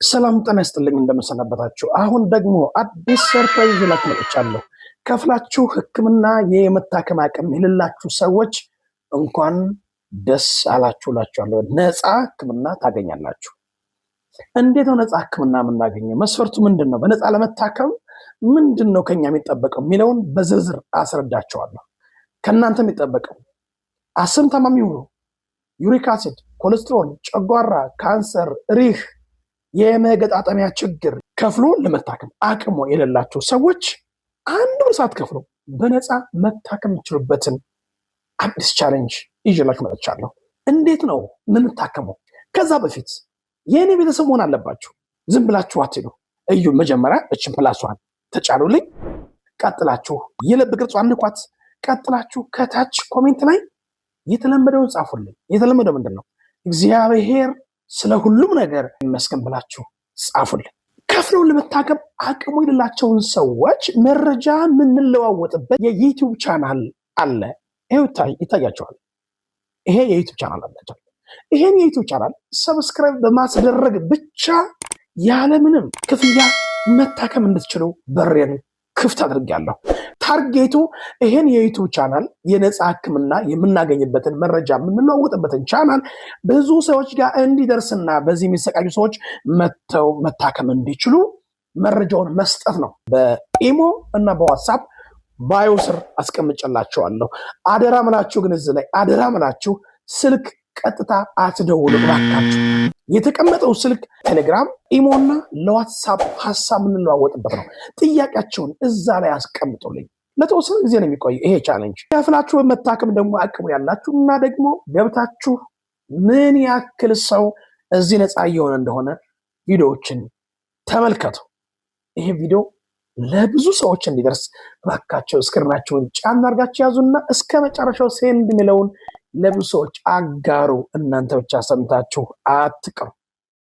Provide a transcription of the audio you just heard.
ሰላም ጤና ይስጥልኝ እንደምሰነበታችሁ። አሁን ደግሞ አዲስ ሰርፕራይዝ ላክመጥቻለሁ። ከፍላችሁ ሕክምና የመታከም አቅም የሌላችሁ ሰዎች እንኳን ደስ አላችሁ እላችኋለሁ። ነፃ ሕክምና ታገኛላችሁ። እንዴት ነው ነፃ ሕክምና የምናገኘው? መስፈርቱ ምንድን ነው? በነፃ ለመታከም ምንድን ነው ከኛ የሚጠበቀው የሚለውን በዝርዝር አስረዳችኋለሁ። ከእናንተ የሚጠበቀው አስም ታማሚ ሁኑ፣ ዩሪክ አሲድ፣ ኮሌስትሮል፣ ጨጓራ፣ ካንሰር፣ ሪህ፣ የመገጣጠሚያ ችግር ከፍሎ ለመታከም አቅሙ የሌላቸው ሰዎች አንድ ብር ሳትከፍሉ በነፃ መታከም የምትችሉበትን አዲስ ቻሌንጅ ይዤላችሁ መጥቻለሁ። እንዴት ነው የምንታከመው? ከዛ በፊት የእኔ ቤተሰብ መሆን አለባችሁ። ዝም ብላችሁ አትሄዱ። እዩ መጀመሪያ እችን ፕላሷን ተጫኑልኝ። ቀጥላችሁ የልብ ቅርጿን ንኳት። ቀጥላችሁ ከታች ኮሜንት ላይ የተለመደውን ጻፉልኝ። የተለመደው ምንድን ነው? እግዚአብሔር ስለ ሁሉም ነገር ይመስገን ብላችሁ ጻፉልኝ። ከፍለው ለመታከም አቅሙ የሌላቸውን ሰዎች መረጃ የምንለዋወጥበት የዩቲዩብ ቻናል አለ። ይሄው ይታያቸዋል። ይሄ የዩቲዩብ ቻናል አላቸው። ይሄን የዩቲዩብ ቻናል ሰብስክራይብ በማስደረግ ብቻ ያለምንም ክፍያ መታከም እንድትችሉ በሬን ክፍት አድርጌያለሁ። ታርጌቱ ይሄን የዩቲዩብ ቻናል የነፃ ሕክምና የምናገኝበትን መረጃ የምንለዋወጥበትን ቻናል ብዙ ሰዎች ጋር እንዲደርስና በዚህ የሚሰቃዩ ሰዎች መተው መታከም እንዲችሉ መረጃውን መስጠት ነው። በኢሞ እና በዋትሳፕ ባዮ ስር አስቀምጨላችኋለሁ። አደራ ምላችሁ ግን እዚህ ላይ አደራ ምላችሁ ስልክ ቀጥታ አትደውሉ እባካችሁ። የተቀመጠው ስልክ ቴሌግራም፣ ኢሞና ለዋትሳፕ ሐሳብ የምንለዋወጥበት ነው። ጥያቄያቸውን እዛ ላይ አስቀምጡልኝ። ለተወሰነ ጊዜ ነው የሚቆይ ይሄ ቻሌንጅ። ከፍላችሁ መታከም ደግሞ አቅሙ ያላችሁ እና ደግሞ ገብታችሁ ምን ያክል ሰው እዚህ ነፃ እየሆነ እንደሆነ ቪዲዮዎችን ተመልከቱ። ይሄ ቪዲዮ ለብዙ ሰዎች እንዲደርስ እባካችሁ ስክሪናችሁን ጫን አድርጋችሁ ያዙና እስከ መጨረሻው ሴንድ የሚለውን ለብዙ ሰዎች አጋሩ። እናንተ ብቻ ሰምታችሁ አትቀሩ።